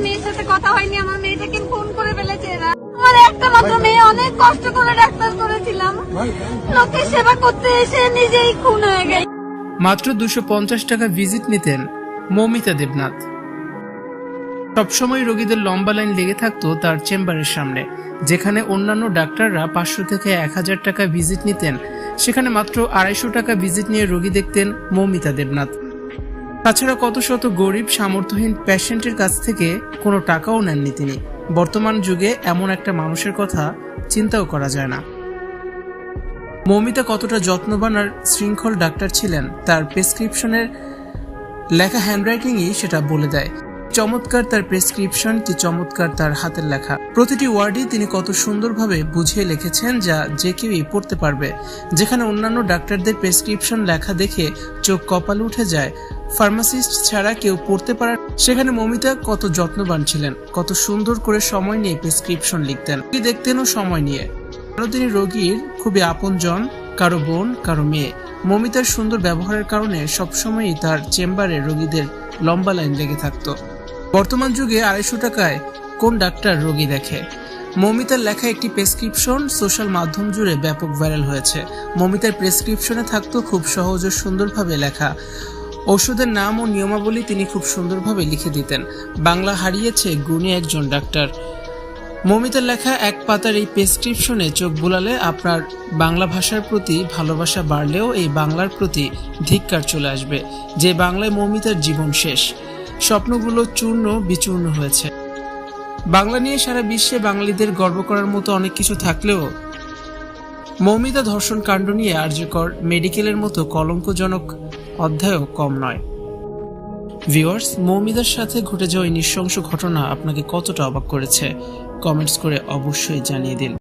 মেয়ের সাথে কথা হয়নি, আমার মেয়েটাকে খুন করে ফেলেছে এরা। আমার একটা মাত্র মেয়ে, অনেক কষ্ট করে ডাক্তার করেছিলাম, লোকের সেবা করতে এসে নিজেই খুন হয়ে গেল। মাত্র 250 টাকা ভিজিট নিতেন মৌমিতা দেবনাথ। সবসময় রোগীদের লম্বা লাইন লেগে থাকতো তার চেম্বারের সামনে। যেখানে অন্যান্য ডাক্তাররা 500 থেকে 1000 টাকা ভিজিট নিতেন, সেখানে মাত্র 250 টাকা ভিজিট নিয়ে রোগী দেখতেন মৌমিতা দেবনাথ। তাছাড়া কত শত গরিব সামর্থ্যহীন পেশেন্টের কাছ থেকে কোনো টাকাও নেননি তিনি। বর্তমান যুগে এমন একটা মানুষের কথা চিন্তাও করা যায় না। মৌমিতা কতটা যত্নবান আর শৃঙ্খল ডাক্তার ছিলেন তার প্রেসক্রিপশনের লেখা হ্যান্ডরাইটিংই সেটা বলে দেয়। চমৎকার তার প্রেসক্রিপশন, কি চমৎকার তার হাতের লেখা। প্রতিটি ওয়ার্ডই তিনি কত সুন্দরভাবে বুঝিয়ে লিখেছেন যা যে কেউই পড়তে পারবে। যেখানে অন্যান্য ডাক্তারদের প্রেসক্রিপশন লেখা দেখে চোখ কপালে উঠে যায়, ফার্মাসিস্ট ছাড়া কেউ পড়তে পারে, সেখানে মৌমিতা কত যত্নবান ছিলেন, কত সুন্দর করে সময় নিয়ে প্রেসক্রিপশন লিখতেন, দেখতেনও সময় নিয়ে। কারো তিনি রোগীর খুবই আপনজন, কারো বোন, কারো মেয়ে। মৌমিতার সুন্দর ব্যবহারের কারণে সবসময়ই তার চেম্বারে রোগীদের লম্বা লাইন লেগে থাকতো। বর্তমান যুগে 250 টাকায় কোন ডাক্তার রোগী দেখে? মৌমিতার লেখা একটি প্রেসক্রিপশন সোশ্যাল মাধ্যম জুড়ে ব্যাপক ভাইরাল হয়েছে। মৌমিতার প্রেসক্রিপশনে থাকতো খুব সহজ ও সুন্দরভাবে লেখা ওষুধের নাম ও নিয়মাবলী তিনি খুব সুন্দরভাবে লিখে দিতেন। বাংলা হারিয়েছে গুণী একজন ডাক্তার। মৌমিতার লেখা এক পাতার এই প্রেসক্রিপশনে চোখ বুলালে আপনার বাংলা ভাষার প্রতি ভালোবাসা বাড়লেও এই বাংলার প্রতি ধিক্কার চলে আসবে। যে বাংলায় মৌমিতার জীবন শেষ, স্বপ্নগুলো চূর্ণ বিচূর্ণ হয়েছে। বাংলা নিয়ে সারা বিশ্বে বাঙালিদের গর্ব করার মতো অনেক কিছু থাকলেও মৌমিতা ধর্ষণ কাণ্ড নিয়ে আরজিকর মেডিকেলের মতো কলঙ্কজনক অধ্যায়ও কম নয়। ভিউয়ার্স, মৌমিতার সাথে ঘটে যাওয়া এই নৃশংস ঘটনা আপনাকে কতটা অবাক করেছে কমেন্টস করে অবশ্যই জানিয়ে দিন।